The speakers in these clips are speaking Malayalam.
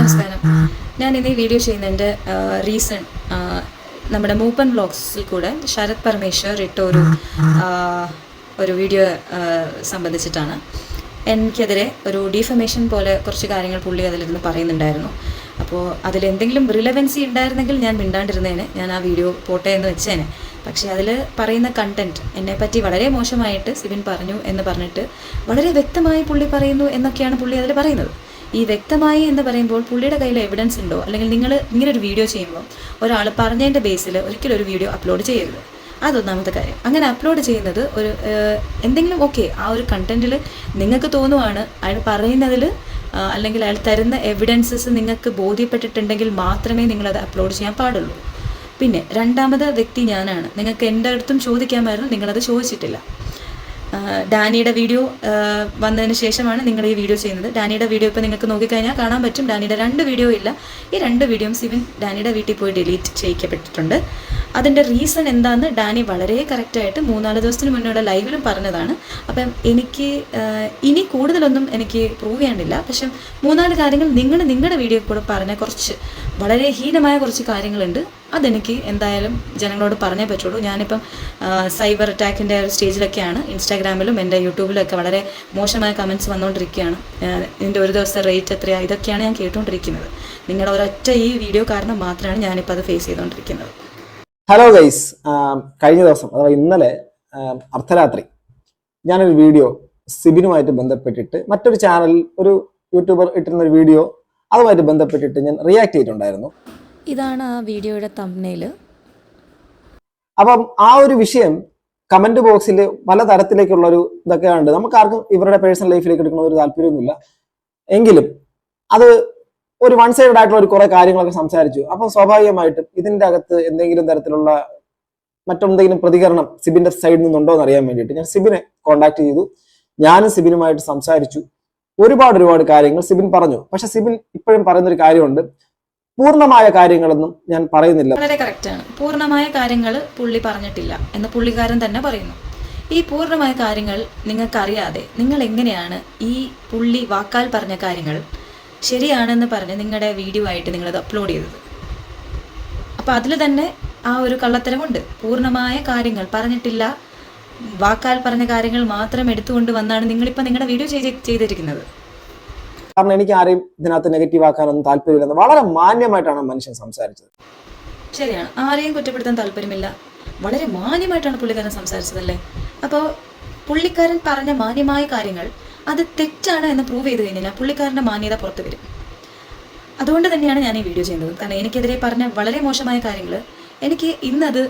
നമസ്കാരം. ഞാൻ ഇന്ന് ഈ വീഡിയോ ചെയ്യുന്നതിൻ്റെ റീസൺ നമ്മുടെ മൂപ്പൻ വ്ളോഗ്സിൽ കൂടെ ശരത് പരമേശ്വർ ഇട്ട ഒരു വീഡിയോ സംബന്ധിച്ചിട്ടാണ്. എനിക്കെതിരെ ഒരു ഡിഫമേഷൻ പോലെ കുറച്ച് കാര്യങ്ങൾ പുള്ളി അതിലിരുന്ന് പറയുന്നുണ്ടായിരുന്നു. അപ്പോൾ അതിലെന്തെങ്കിലും റിലവൻസി ഉണ്ടായിരുന്നെങ്കിൽ ഞാൻ മിണ്ടാണ്ടിരുന്നേനെ, ഞാൻ ആ വീഡിയോ പോട്ടെ എന്ന് വെച്ചേനെ. പക്ഷേ അതിൽ പറയുന്ന കണ്ടൻറ്റ് എന്നെപ്പറ്റി വളരെ മോശമായിട്ട് സിബിൻ പറഞ്ഞു എന്ന് പറഞ്ഞിട്ട് വളരെ വ്യക്തമായി പുള്ളി പറയുന്നു എന്നൊക്കെയാണ് പുള്ളി അതിൽ പറയുന്നത്. ഈ വ്യക്തമായി എന്ന് പറയുമ്പോൾ പുള്ളിയുടെ കയ്യിൽ എവിഡൻസ് ഉണ്ടോ, അല്ലെങ്കിൽ നിങ്ങൾ ഇങ്ങനൊരു വീഡിയോ ചെയ്യുമ്പോൾ ഒരാൾ പറഞ്ഞതിൻ്റെ ബേസിൽ ഒരിക്കലും ഒരു വീഡിയോ അപ്ലോഡ് ചെയ്യരുത്. അതൊന്നാമത്തെ കാര്യം. അങ്ങനെ അപ്ലോഡ് ചെയ്യുന്നത് ഒരു എന്തെങ്കിലും ആ ഒരു കണ്ടൻറ്റിൽ നിങ്ങൾക്ക് തോന്നുവാണ് അയാൾ പറയുന്നതിൽ അല്ലെങ്കിൽ അയാൾ തരുന്ന എവിഡൻസസ് നിങ്ങൾക്ക് ബോധ്യപ്പെട്ടിട്ടുണ്ടെങ്കിൽ മാത്രമേ നിങ്ങളത് അപ്ലോഡ് ചെയ്യാൻ പാടുള്ളൂ. പിന്നെ രണ്ടാമത് വ്യക്തി ഞാനാണ്. നിങ്ങൾക്ക് എൻ്റെ അടുത്തും ചോദിക്കാമായിരുന്നു, നിങ്ങളത് ചോദിച്ചിട്ടില്ല. ഡാനിയുടെ വീഡിയോ വന്നതിന് ശേഷമാണ് നിങ്ങൾ ഈ വീഡിയോ ചെയ്യുന്നത്. ഡാനിയുടെ വീഡിയോ ഇപ്പോൾ നിങ്ങൾക്ക് നോക്കിക്കഴിഞ്ഞാൽ കാണാൻ പറ്റും. ഡാനിയുടെ 2 വീഡിയോ ഇല്ല. ഈ 2 വീഡിയോയും സിബിൻ ഡാനിയുടെ വീട്ടിൽ പോയി ഡിലീറ്റ് ചെയ്യിക്കപ്പെട്ടിട്ടുണ്ട്. അതിൻ്റെ റീസൺ എന്താണെന്ന് ഡാനി വളരെ കറക്റ്റായിട്ട് 3-4 ദിവസത്തിന് മുന്നേ ലൈവിലും പറഞ്ഞതാണ്. അപ്പം എനിക്ക് ഇനി കൂടുതലൊന്നും എനിക്ക് പ്രൂവ് ചെയ്യാണ്ടില്ല. പക്ഷെ 3-4 കാര്യങ്ങൾ നിങ്ങളുടെ വീഡിയോ കൂടെ പറഞ്ഞ കുറച്ച് വളരെ ഹീനമായ കുറച്ച് കാര്യങ്ങളുണ്ട്. അതെനിക്ക് എന്തായാലും ജനങ്ങളോട് പറഞ്ഞേ പറ്റുള്ളൂ. ഞാനിപ്പം സൈബർ അറ്റാക്കിൻ്റെ ഒരു സ്റ്റേജിലൊക്കെയാണ്. ഇൻസ്റ്റാഗ്രാമിലും എൻ്റെ യൂട്യൂബിലൊക്കെ വളരെ മോശമായ കമൻറ്റ്സ് വന്നുകൊണ്ടിരിക്കുകയാണ്. ഇതിൻ്റെ ഒരു ദിവസത്തെ റേറ്റ് എത്രയാണ്, ഇതൊക്കെയാണ് ഞാൻ കേട്ടുകൊണ്ടിരിക്കുന്നത്. നിങ്ങളുടെ ഒരൊറ്റ ഈ വീഡിയോ കാരണം മാത്രമാണ് ഞാനിപ്പോൾ അത് ഫേസ് ചെയ്തുകൊണ്ടിരിക്കുന്നത്. ഹലോ ഗൈസ്, കഴിഞ്ഞ ദിവസം അഥവാ ഇന്നലെ അർദ്ധരാത്രി ഞാനൊരു വീഡിയോ സിബിനുമായിട്ട് ബന്ധപ്പെട്ടിട്ട് മറ്റൊരു ചാനൽ ഒരു യൂട്യൂബർ ഇട്ടിരുന്ന ഒരു വീഡിയോ അതുമായിട്ട് ബന്ധപ്പെട്ടിട്ട് ഞാൻ റിയാക്ട് ചെയ്തിട്ടുണ്ടായിരുന്നു. ഇതാണ് ആ വീഡിയോയുടെ തംബ്നെയിൽ. അപ്പം ആ ഒരു വിഷയം കമന്റ് ബോക്സിൽ പല തരത്തിലേക്കുള്ള ഒരു ഇതൊക്കെ ഉണ്ട്. നമുക്ക് ആർക്കും ഇവരുടെ പേഴ്സണൽ ലൈഫിലേക്ക് എടുക്കുന്ന ഒരു താല്പര്യമൊന്നുമില്ല. എങ്കിലും അത് ഒരു വൺ സൈഡ് ആയിട്ടുള്ള ഒരു കുറെ കാര്യങ്ങളൊക്കെ സംസാരിച്ചു. അപ്പം സ്വാഭാവികമായിട്ടും ഇതിന്റെ അകത്ത് എന്തെങ്കിലും തരത്തിലുള്ള മറ്റെന്തെങ്കിലും പ്രതികരണം സിബിന്റെ സൈഡിൽ നിന്നുണ്ടോ എന്ന് അറിയാൻ വേണ്ടിയിട്ട് ഞാൻ സിബിനെ കോൺടാക്ട് ചെയ്തു. ഞാനും സിബിനുമായിട്ട് സംസാരിച്ചു. ഒരുപാട് കാര്യങ്ങൾ സിബിൻ പറഞ്ഞു. പക്ഷെ സിബിൻ ഇപ്പോഴും പറയുന്നൊരു കാര്യമുണ്ട്, പൂർണ്ണമായ കാര്യങ്ങളൊന്നും ഞാൻ പറയുന്നില്ല. വളരെ കറക്റ്റാണ്. പൂർണ്ണമായ കാര്യങ്ങൾ പുള്ളി പറഞ്ഞിട്ടില്ല എന്ന് പുള്ളിക്കാരൻ തന്നെ പറയുന്നു. ഈ പൂർണ്ണമായ കാര്യങ്ങൾ നിങ്ങൾക്കറിയാതെ നിങ്ങൾ എങ്ങനെയാണ് ഈ പുള്ളി വാക്കാൽ പറഞ്ഞ കാര്യങ്ങൾ ശരിയാണെന്ന് പറഞ്ഞ് നിങ്ങളുടെ വീഡിയോ ആയിട്ട് നിങ്ങളത് അപ്ലോഡ് ചെയ്തത്? അപ്പോൾ അതിൽ തന്നെ ആ ഒരു കള്ളത്തരമുണ്ട്. പൂർണ്ണമായ കാര്യങ്ങൾ പറഞ്ഞിട്ടില്ല, വാക്കാൽ പറഞ്ഞ കാര്യങ്ങൾ മാത്രം എടുത്തുകൊണ്ട് വന്നാണ് നിങ്ങളിപ്പോൾ നിങ്ങളുടെ വീഡിയോ ചെയ്തിരിക്കുന്നത്. കാരണം എനിക്ക് ആരെയും ഇതിനകത്ത് നെഗറ്റീവ് ആക്കാനൊന്നും താല്പര്യമില്ലെന്ന് വളരെ മാന്യമായിട്ടാണ് മനുഷ്യൻ സംസാരിച്ചത്. ശരിയാണ്, ആരെയും കുറ്റപ്പെടുത്താൻ താല്പര്യമില്ല. വളരെ മാന്യമായിട്ടാണ് പുള്ളിക്കാരൻ സംസാരിച്ചതല്ലേ. അപ്പോൾ പുള്ളിക്കാരൻ പറഞ്ഞ മാന്യമായ കാര്യങ്ങൾ അത് തെറ്റാണ് എന്ന് പ്രൂവ് ചെയ്ത് കഴിഞ്ഞാൽ പുള്ളിക്കാരൻ്റെ മാന്യത പുറത്തു വരും. അതുകൊണ്ട് തന്നെയാണ് ഞാൻ ഈ വീഡിയോ ചെയ്യുന്നത്. കാരണം എനിക്കെതിരെ പറഞ്ഞ വളരെ മോശമായ കാര്യങ്ങൾ എനിക്ക് ഇന്നത്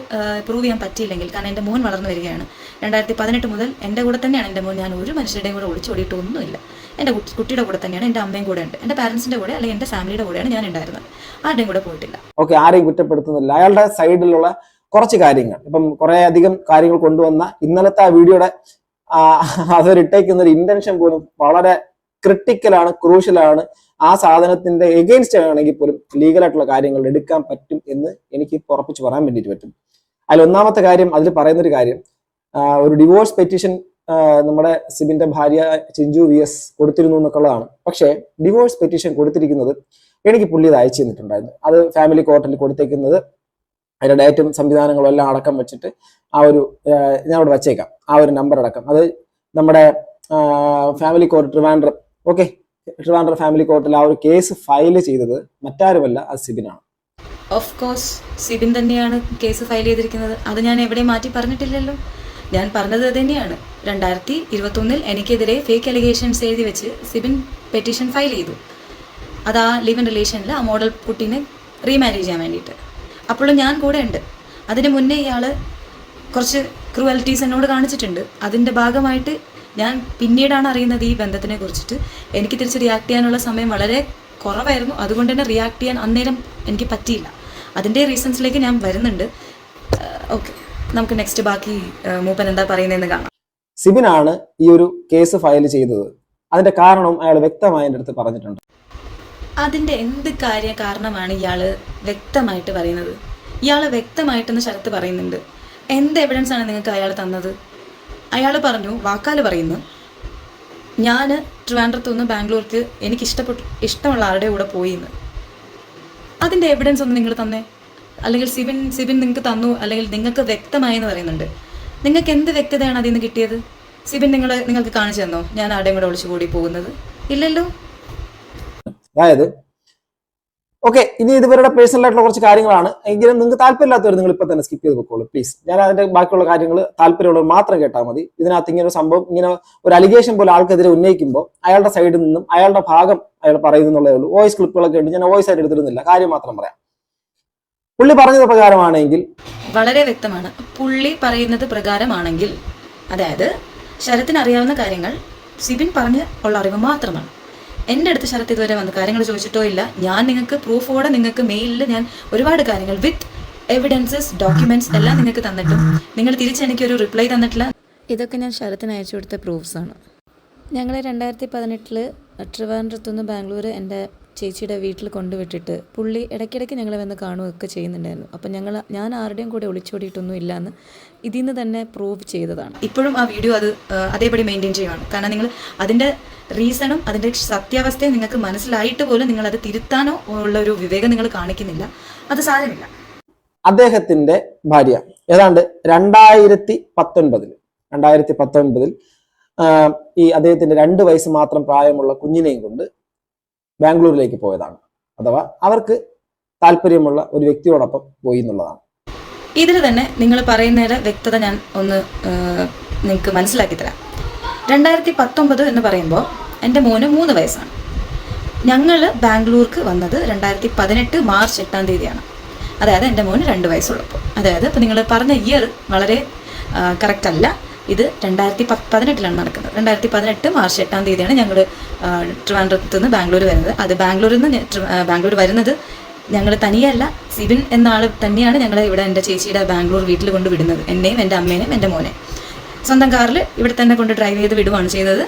പ്രൂവ് ചെയ്യാൻ പറ്റിയില്ലെങ്കിൽ, കാരണം എൻ്റെ മോൻ വളർന്നു വരികയാണ്. 2018 മുതൽ എൻ്റെ കൂടെ തന്നെയാണ് എൻ്റെ മോൻ. ഞാൻ ഒരു മനുഷ്യരുടെയും കൂടെ ഒളിച്ചോടിയിട്ടൊന്നുമില്ല. എൻ്റെ കുട്ടിയുടെ കൂടെ തന്നെയാണ്, എൻ്റെ അമ്മയും കൂടെ ഉണ്ട്, എൻ്റെ പാരൻസിൻ്റെ കൂടെ അല്ലെങ്കിൽ എൻ്റെ ഫാമിലിയുടെ കൂടെയാണ് ഞാൻ ഉണ്ടായിരുന്നത്. ആരുടെയും കൂടെ പോയിട്ടില്ല. ഓക്കെ, ആരെയും കുറ്റപ്പെടുത്തുന്നില്ല. അയാളുടെ സൈഡിലുള്ള കുറച്ച് കാര്യങ്ങൾ, ഇപ്പം കുറെ അധികം കാര്യങ്ങൾ കൊണ്ടുവന്ന ഇന്നലത്തെ ആ വീഡിയോയുടെ അതൊരിട്ടേക്കുന്ന ഒരു ഇന്റൻഷൻ പോലും വളരെ ക്രിട്ടിക്കലാണ്, ക്രൂഷ്യലാണ്. ആ സാധനത്തിന്റെ എഗെയിൻസ്റ്റ് ആണെങ്കിൽ പോലും ലീഗലായിട്ടുള്ള കാര്യങ്ങൾ എടുക്കാൻ പറ്റും എന്ന് എനിക്ക് ഉറപ്പിച്ച് പറയാൻ വേണ്ടിയിട്ട് പറ്റും. അതിൽ ഒന്നാമത്തെ കാര്യം, അതിൽ പറയുന്നൊരു കാര്യം, ഒരു ഡിവോഴ്സ് പെറ്റീഷൻ നമ്മുടെ സിബിന്റെ ഭാര്യ ചിഞ്ചു VS കൊടുത്തിരുന്നു എന്നൊക്കെയുള്ളതാണ്. പക്ഷേ ഡിവോഴ്സ് പെറ്റീഷൻ കൊടുത്തിരിക്കുന്നത് എനിക്ക് പുള്ളി അത് അയച്ചു തന്നിട്ടുണ്ടായിരുന്നു. അത് ഫാമിലി കോർട്ടിൽ കൊടുത്തേക്കുന്നത് അതിന്റെ ഡേറ്റും സംവിധാനങ്ങളും എല്ലാം അടക്കം വെച്ചിട്ട് ഞാൻ അവിടെ വച്ചേക്കാം. ആ ഒരു നമ്പർ അടക്കം അത് നമ്മുടെ family court Trivandrum, Trivandrum family കോർട്ടിൽ ആ ഒരു കേസ് ഫയൽ ചെയ്തത് മറ്റാരുമല്ല, അത് സിബിനാണ്. ഓഫ് കോഴ്സ് സിബിൻ തന്നെയാണ് കേസ് ഫയൽ ചെയ്തിരിക്കുന്നത്. അത് ഞാൻ എവിടെയും മാറ്റി പറഞ്ഞിട്ടില്ലല്ലോ. ഞാൻ പറഞ്ഞത് തന്നെയാണ്. 2021 എനിക്കെതിരെ ഫേക്ക് അലിഗേഷൻസ് എഴുതി വെച്ച് സിബിൻ പെറ്റീഷൻ ഫയൽ ചെയ്തു. അത് ആ ലിവ് ഇൻ റിലേഷനിൽ ആ മോഡൽ കുട്ടീനെ റീമാരേജ് ചെയ്യാൻ വേണ്ടിയിട്ട്. അപ്പോഴും ഞാൻ കൂടെ ഉണ്ട്. അതിന് മുന്നേ ഇയാൾ കുറച്ച് ക്രൂവൽറ്റീസ് എന്നോട് കാണിച്ചിട്ടുണ്ട്. അതിൻ്റെ ഭാഗമായിട്ട് ഞാൻ പിന്നീടാണ് അറിയുന്നത് ഈ ബന്ധത്തിനെ കുറിച്ചിട്ട്. എനിക്ക് തിരിച്ച് റിയാക്ട് ചെയ്യാനുള്ള സമയം വളരെ കുറവായിരുന്നു. അതുകൊണ്ട് തന്നെ റിയാക്ട് ചെയ്യാൻ അന്നേരം എനിക്ക് പറ്റിയില്ല. അതിൻ്റെ റീസൺസിലേക്ക് ഞാൻ വരുന്നുണ്ട്. ഓക്കെ, നമുക്ക് നെക്സ്റ്റ് ബാക്കി മൂപ്പൻ എന്താ പറയുന്നതെന്ന് കാണാം. സിബിനാണ് ഈ ഒരു കേസ് ഫയൽ ചെയ്തത്. അതിന്റെ കാരണം അയാൾ വ്യക്തമായി എൻ്റെ അടുത്ത് പറഞ്ഞിട്ടുണ്ട്. അതിൻ്റെ എന്ത് കാരണമാണ് ഇയാൾ വ്യക്തമായിട്ട് പറയുന്നത്? ഇയാൾ വ്യക്തമായിട്ടെന്ന് ശരത്ത് പറയുന്നുണ്ട്. എന്ത് എവിഡൻസ് ആണ് നിങ്ങൾക്ക് അയാൾ തന്നത്? അയാൾ പറഞ്ഞു, വാക്കാൽ പറയുന്നു, ഞാൻ ട്രിവാൻഡ്രത്ത് നിന്ന് ബാംഗ്ലൂർക്ക് എനിക്ക് ഇഷ്ടമുള്ള ആരുടെ കൂടെ പോയി എന്ന്. അതിൻ്റെ എവിഡൻസ് ഒന്ന് നിങ്ങൾ തന്നേ. അല്ലെങ്കിൽ സിബിൻ നിങ്ങൾക്ക് തന്നു, അല്ലെങ്കിൽ നിങ്ങൾക്ക് വ്യക്തമായെന്ന് പറയുന്നുണ്ട്. നിങ്ങൾക്ക് എന്ത് വ്യക്തതയാണ് അതിൽ നിന്ന് കിട്ടിയത്? സിബിൻ നിങ്ങൾക്ക് കാണിച്ചു തന്നോ ഞാൻ ആരുടെയും കൂടെ ഒളിച്ചുകൂടി പോകുന്നത്? ഇല്ലല്ലോ. അതായത് ഓക്കെ, ഇനി ഇതുവരുടെ പേഴ്സണൽ ആയിട്ടുള്ള കുറച്ച് കാര്യങ്ങളാണ്. എങ്കിലും നിങ്ങൾക്ക് താല്പര്യമില്ലാത്തവർ നിങ്ങൾ ഇപ്പൊ തന്നെ സ്കിപ്പ് ചെയ്ത് വെക്കോളൂ പ്ലീസ്. ഞാൻ അതിന്റെ ബാക്കിയുള്ള കാര്യങ്ങൾ താല്പര്യമുള്ളവർ മാത്രം കേട്ടാൽ മതി. ഇതിനകത്ത് ഇങ്ങനെ ഒരു സംഭവം, ഇങ്ങനെ ഒരു അലിഗേഷൻ പോലെ ആൾക്കെതിരെ ഉന്നയിക്കുമ്പോൾ അയാളുടെ സൈഡിൽ നിന്നും അയാളുടെ ഭാഗം അയാൾ പറയുന്നുള്ളതേ ഉള്ളൂ. വോയിസ് ക്ലിപ്പുകളൊക്കെ ഉണ്ട്, ഞാൻ വോയിസ് ആയിട്ട് എടുത്തിരുന്നില്ല, കാര്യം മാത്രം പറയാം. പുള്ളി പറഞ്ഞത് പ്രകാരമാണെങ്കിൽ, വളരെ വ്യക്തമാണ്. പുള്ളി പറയുന്നത് പ്രകാരമാണെങ്കിൽ, അതായത് ശരത്തിന് അറിയാവുന്ന കാര്യങ്ങൾ സിബിൻ പറഞ്ഞ് ഉള്ള അറിവ് മാത്രമാണ്. എൻ്റെ അടുത്ത് ശരത്ത് ഇതുവരെ വന്ന് കാര്യങ്ങൾ ചോദിച്ചിട്ടോ ഇല്ല. ഞാൻ നിങ്ങൾക്ക് പ്രൂഫോടെ, നിങ്ങൾക്ക് മെയിലിൽ ഞാൻ ഒരുപാട് കാര്യങ്ങൾ വിത്ത് എവിഡൻസസ്, ഡോക്യുമെന്റ്സ് എല്ലാം നിങ്ങൾക്ക് തന്നിട്ടും നിങ്ങൾ തിരിച്ചെനിക്കൊരു റിപ്ലൈ തന്നിട്ടില്ല. ഇതൊക്കെ ഞാൻ ശരത്തിന് അയച്ചു കൊടുത്ത പ്രൂഫ്സാണ്. ഞങ്ങൾ 2018 ട്രിവാൻഡ്രത്തുനിന്ന് ബാംഗ്ലൂർ എൻ്റെ ചേച്ചിയുടെ വീട്ടിൽ കൊണ്ടുവിട്ടിട്ട് പുള്ളി ഇടയ്ക്കിടയ്ക്ക് ഞങ്ങളെ വന്ന് കാണുകയൊക്കെ ചെയ്യുന്നുണ്ടായിരുന്നു. അപ്പം ഞാൻ ആരുടെയും കൂടെ ഒളിച്ചോടിയിട്ടൊന്നും ഇല്ലയെന്ന് ഇതിൽ നിന്ന് തന്നെ പ്രൂവ് ചെയ്തതാണ്. ഇപ്പോഴും ആ വീഡിയോ അത് അതേപടി മെയിൻറ്റെയിൻ ചെയ്യുകയാണ്. കാരണം നിങ്ങൾ അതിൻ്റെ റീസണും അതിൻ്റെ സത്യാവസ്ഥയും നിങ്ങൾക്ക് മനസ്സിലായിട്ട് പോലും നിങ്ങളത് തിരുത്താനോ ഉള്ള ഒരു വിവേകം നിങ്ങൾ കാണിക്കുന്നില്ല. അത് സാധ്യമില്ല. അദ്ദേഹത്തിന്റെ ഭാര്യ ഏതാണ്ട് 2019 ഈ അദ്ദേഹത്തിന്റെ 2 വയസ്സ് മാത്രം പ്രായമുള്ള കുഞ്ഞിനെയും കൊണ്ട് ബാംഗ്ലൂരിലേക്ക് പോയതാണ്. അഥവാ അവർക്ക് താല്പര്യമുള്ള ഒരു വ്യക്തിയോടൊപ്പം പോയി എന്നുള്ളതാണ്. ഇതിൽ തന്നെ നിങ്ങൾ പറയുന്നതിന്റെ വ്യക്തത ഞാൻ ഒന്ന് നിങ്ങൾക്ക് മനസ്സിലാക്കി തരാം. 2019 എന്ന് പറയുമ്പോൾ എൻ്റെ മോന് 3 വയസ്സാണ്. ഞങ്ങൾ ബാംഗ്ലൂർക്ക് വന്നത് 2018 മാർച്ച് 8-ാം തീയതിയാണ്. അതായത് എൻ്റെ മോന് 2 വയസ്സുള്ളപ്പോൾ. അതായത് ഇപ്പോൾ നിങ്ങൾ പറഞ്ഞ ഇയർ വളരെ കറക്റ്റ് അല്ല. ഇത് 2018 നടക്കുന്നത്. 2018 മാർച്ച് 8-ാം തീയതിയാണ് ഞങ്ങൾ ട്രിവാൻഡ്രത്ത് നിന്ന് ബാംഗ്ലൂർ വരുന്നത്. അത് ബാംഗ്ലൂരിൽ നിന്ന് ബാംഗ്ലൂർ വരുന്നത് ഞങ്ങൾ തനിയല്ല, സിബിൻ എന്ന ആൾ തന്നെയാണ് ഞങ്ങളെ ഇവിടെ എൻ്റെ ചേച്ചിയുടെ ബാംഗ്ലൂർ വീട്ടിൽ കൊണ്ട് വിടുന്നത്. എന്നെയും എൻ്റെ അമ്മേനെയും എൻ്റെ മോനെ സ്വന്തം കാറിൽ ഇവിടെ തന്നെ കൊണ്ട് ഡ്രൈവ് ചെയ്ത് വിടുവാണ് ചെയ്തത്.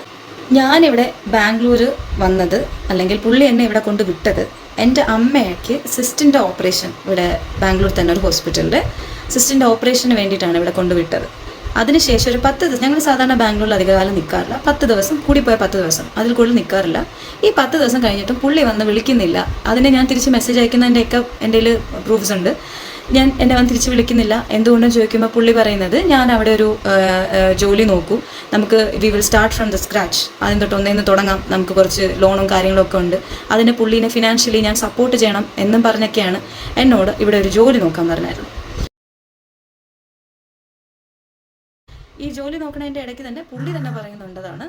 ഞാനിവിടെ ബാംഗ്ലൂർ വന്നത്, അല്ലെങ്കിൽ പുള്ളി എന്നെ ഇവിടെ കൊണ്ട് വിട്ടത്, എൻ്റെ അമ്മയ്ക്ക് സിസ്റ്റിൻ്റെ ഓപ്പറേഷൻ ഇവിടെ ബാംഗ്ലൂർ തന്നെ ഒരു ഹോസ്പിറ്റലിൽ സിസ്റ്റിൻ്റെ ഓപ്പറേഷന് വേണ്ടിയിട്ടാണ് ഇവിടെ കൊണ്ടുവിട്ടത്. അതിനുശേഷം ഒരു 10 ദിവസം, ഞങ്ങൾ സാധാരണ ബാംഗ്ലൂരിൽ അധികകാലം നിൽക്കാറില്ല. 10 ദിവസം കൂടിപ്പോയ 10 ദിവസം, അതിൽ കൂടുതൽ നിൽക്കാറില്ല. ഈ 10 ദിവസം കഴിഞ്ഞിട്ടും പുള്ളി വന്ന് വിളിക്കുന്നില്ല. അതിനെ ഞാൻ തിരിച്ച് മെസ്സേജ് അയക്കുന്നതിൻ്റെയൊക്കെ എൻ്റെ കയ്യിൽ പ്രൂഫ്സ് ഉണ്ട്. എന്നെ വന്ന് തിരിച്ച് വിളിക്കുന്നില്ല. എന്തുകൊണ്ടെന്ന് ചോദിക്കുമ്പോൾ പുള്ളി പറയുന്നത്, ഞാൻ അവിടെ ഒരു ജോലി നോക്കൂ, നമുക്ക് we will start from the scratch, അതിന് തൊട്ട് ഒന്നേന്ന് തുടങ്ങാം, നമുക്ക് കുറച്ച് ലോണും കാര്യങ്ങളൊക്കെ ഉണ്ട്, അതിന് പുള്ളീനെ ഫിനാൻഷ്യലി ഞാൻ സപ്പോർട്ട് ചെയ്യണം എന്നും പറഞ്ഞൊക്കെയാണ് എന്നോട് ഇവിടെ ഒരു ജോലി നോക്കാൻ പറഞ്ഞായിരുന്നു. ഈ ജോലി നോക്കണതിൻ്റെ ഇടയ്ക്ക് തന്നെ പുള്ളി തന്നെ പറയുന്നുണ്ടതാണ്,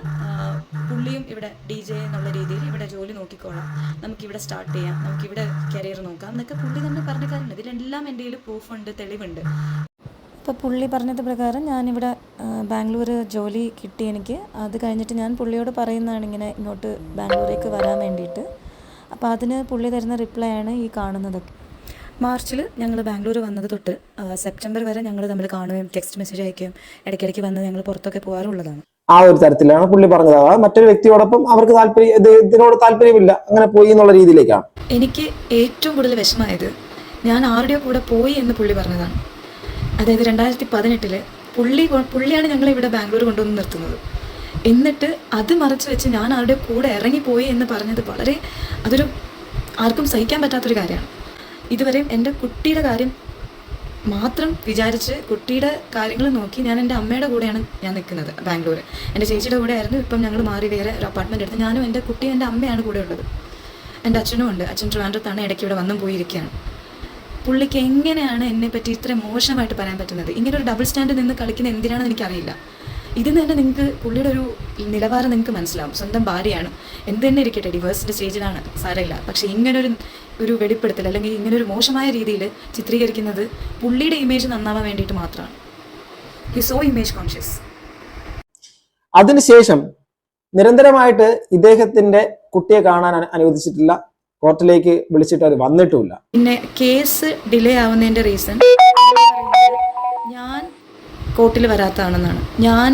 പുള്ളിയും ഇവിടെ DJ എന്നുള്ള രീതിയിൽ ഇവിടെ ജോലി നോക്കിക്കോളാം, നമുക്കിവിടെ സ്റ്റാർട്ട് ചെയ്യാം, നമുക്കിവിടെ കരിയർ നോക്കാം എന്നൊക്കെ പുള്ളി തന്നെ പറഞ്ഞ കാര്യമുണ്ട്. ഇതിലെല്ലാം എൻ്റെ കയ്യിൽ പ്രൂഫുണ്ട്, തെളിവുണ്ട്. ഇപ്പോൾ പുള്ളി പറഞ്ഞത് പ്രകാരം ഞാനിവിടെ ബാംഗ്ലൂർ ജോലി കിട്ടി എനിക്ക്. അത് കഴിഞ്ഞിട്ട് ഞാൻ പുള്ളിയോട് പറയുന്നതാണ് ഇങ്ങനെ ഇങ്ങോട്ട് ബാംഗ്ലൂരേക്ക് വരാൻ വേണ്ടിയിട്ട്. അപ്പോൾ അതിന് പുള്ളി തരുന്ന റിപ്ലൈ ആണ് ഈ കാണുന്നതൊക്കെ. മാർച്ചിൽ ഞങ്ങൾ ബാംഗ്ലൂർ വന്നത് തൊട്ട് സെപ്റ്റംബർ വരെ ഞങ്ങൾ തമ്മിൽ കാണുകയും ടെക്സ്റ്റ് മെസ്സേജ് അയക്കുകയും ഇടയ്ക്കിടയ്ക്ക് വന്ന് ഞങ്ങൾ പുറത്തൊക്കെ പോകാറുള്ളതാണ്. ആ ഒരു തരത്തിലാണ് പുള്ളി പറഞ്ഞത്. മറ്റൊരു വ്യക്തിയോടൊപ്പം അവർക്ക് ഇതിനോട് താല്പര്യമില്ല, അങ്ങനെ പോയി എന്നുള്ള രീതിയിലേക്കാണ്. എനിക്ക് ഏറ്റവും കൂടുതൽ വിഷമമായത് ഞാൻ ആരുടെയോ കൂടെ പോയി എന്ന് പുള്ളി പറഞ്ഞതാണ്. അതായത് 2018 പുള്ളിയാണ് ഞങ്ങളെ ഇവിടെ ബാംഗ്ലൂർ കൊണ്ടുവന്ന് നിർത്തുന്നത്. എന്നിട്ട് അത് മറച്ചു വെച്ച് ഞാൻ ആരുടെ കൂടെ ഇറങ്ങിപ്പോയി എന്ന് പറഞ്ഞത് അതൊരു ആർക്കും സഹിക്കാൻ പറ്റാത്തൊരു കാര്യമാണ്. ഇതുവരെയും എൻ്റെ കുട്ടിയുടെ കാര്യം മാത്രം വിചാരിച്ച് കുട്ടിയുടെ കാര്യങ്ങൾ നോക്കി ഞാൻ എൻ്റെ അമ്മയുടെ കൂടെയാണ് ഞാൻ നിൽക്കുന്നത് ബാംഗ്ലൂർ. എൻ്റെ ചേച്ചിയുടെ കൂടെ ആയിരുന്നു. ഇപ്പം ഞങ്ങൾ മാറി വേറെ ഒരു അപ്പാർട്ട്മെൻറ്റ് എടുത്ത് ഞാനും എൻ്റെ കുട്ടിയും എൻ്റെ അമ്മയാണ് കൂടെ ഉള്ളത്. എൻ്റെ അച്ഛനും ഉണ്ട്. അച്ഛൻ ട്രിവാൻഡ്രത്താണ്, ഇടയ്ക്ക് ഇവിടെ വന്നും പോയിരിക്കുകയാണ്. പുള്ളിക്ക് എങ്ങനെയാണ് എന്നെപ്പറ്റി ഇത്ര മോശമായിട്ട് പറയാൻ പറ്റുന്നത്? ഇങ്ങനെ ഒരു ഡബിൾ സ്റ്റാൻഡ് നിന്ന് കളിക്കുന്ന എന്തിനാണെന്ന് എനിക്കറിയില്ല. ഇതിൽ തന്നെ നിങ്ങൾക്ക് പുള്ളിയുടെ ഒരു നിലവാരം നിങ്ങൾക്ക് മനസ്സിലാവും. സ്വന്തം ഭാര്യയാണ്, എന്ത് തന്നെ ഇരിക്കട്ടെ, ഡിവേഴ്സിൻ്റെ സ്റ്റേജിലാണ്, സാരമില്ല. പക്ഷേ ഇങ്ങനൊരു വെളിപ്പെടുത്തൽ അല്ലെങ്കിൽ ഇങ്ങനൊരു മോശമായ രീതിയിൽ ചിത്രീകരിക്കുന്നത് പുള്ളിയുടെ ഇമേജ് നന്നാവാൻ വേണ്ടിയിട്ട് മാത്രമാണ്. He so image conscious. അതിനുശേഷം നിരന്തരമായിട്ട് ഇദ്ദേഹത്തിന്റെ കുട്ടിയെ കാണാൻ അനുവദിച്ചിട്ടില്ല, കോർട്ടിലേക്ക് വിളിച്ചിട്ട് അവർ വന്നിട്ടുമില്ല. പിന്നെ കേസ് ഡിലേ ആവുന്നതിൻ്റെ റീസൺ ഞാൻ കോർട്ടിൽ വരാത്തതാണെന്നാണ്. ഞാൻ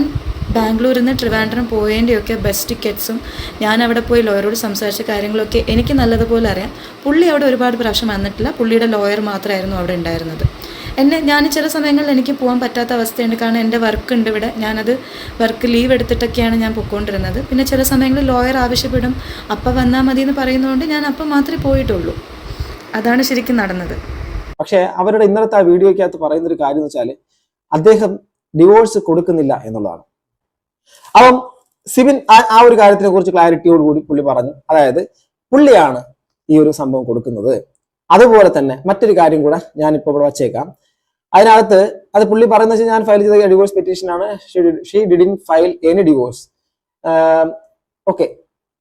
ബാംഗ്ലൂരിൽ നിന്ന് ട്രിവാൻഡ്രം പോയതിൻ്റെയൊക്കെ ബസ് ടിക്കറ്റ്സും ഞാൻ അവിടെ പോയി ലോയറോട് സംസാരിച്ച കാര്യങ്ങളൊക്കെ എനിക്ക് നല്ലതുപോലെ അറിയാം. പുള്ളി അവിടെ ഒരുപാട് പ്രാവശ്യം വന്നിട്ടില്ല. പുള്ളിയുടെ ലോയർ മാത്രമായിരുന്നു അവിടെ ഉണ്ടായിരുന്നത്. ഞാൻ ചില സമയങ്ങളിൽ എനിക്ക് പോകാൻ പറ്റാത്ത അവസ്ഥയുണ്ട്. കാരണം എൻ്റെ വർക്ക് ഉണ്ട് ഇവിടെ. ഞാനത് വർക്ക് ലീവ് എടുത്തിട്ടൊക്കെയാണ് ഞാൻ പൊയ്ക്കൊണ്ടിരുന്നത്. പിന്നെ ചില സമയങ്ങളിൽ ലോയർ ആവശ്യപ്പെടും, അപ്പം വന്നാൽ മതി എന്ന് പറയുന്നതുകൊണ്ട് ഞാൻ അപ്പം മാത്രമേ പോയിട്ടുള്ളൂ. അതാണ് ശരിക്കും നടന്നത്. പക്ഷേ അവരുടെ ഇന്നലത്തെ ആ വീഡിയോയ്ക്കകത്ത് പറയുന്നൊരു കാര്യം എന്ന് വെച്ചാൽ അദ്ദേഹം ഡിവോഴ്സ് കൊടുക്കുന്നില്ല എന്നുള്ളതാണ്. അപ്പം സിബിൻ ആ ഒരു കാര്യത്തിനെ കുറിച്ച് ക്ലാരിറ്റിയോട് കൂടി പുള്ളി പറഞ്ഞു. അതായത് പുള്ളിയാണ് ഈ ഒരു സംഭവം കൊടുക്കുന്നത്. അതുപോലെ തന്നെ മറ്റൊരു കാര്യം കൂടെ ഞാനിപ്പോൾ ഇവിടെ വച്ചേക്കാം. അതിനകത്ത് അത് പുള്ളി പറയുന്നത് വെച്ചാൽ ഞാൻ ഫയൽ ചെയ്ത ഡിവോഴ്സ് പെറ്റീഷൻ ആണ്. She didn't file any divorce. Okay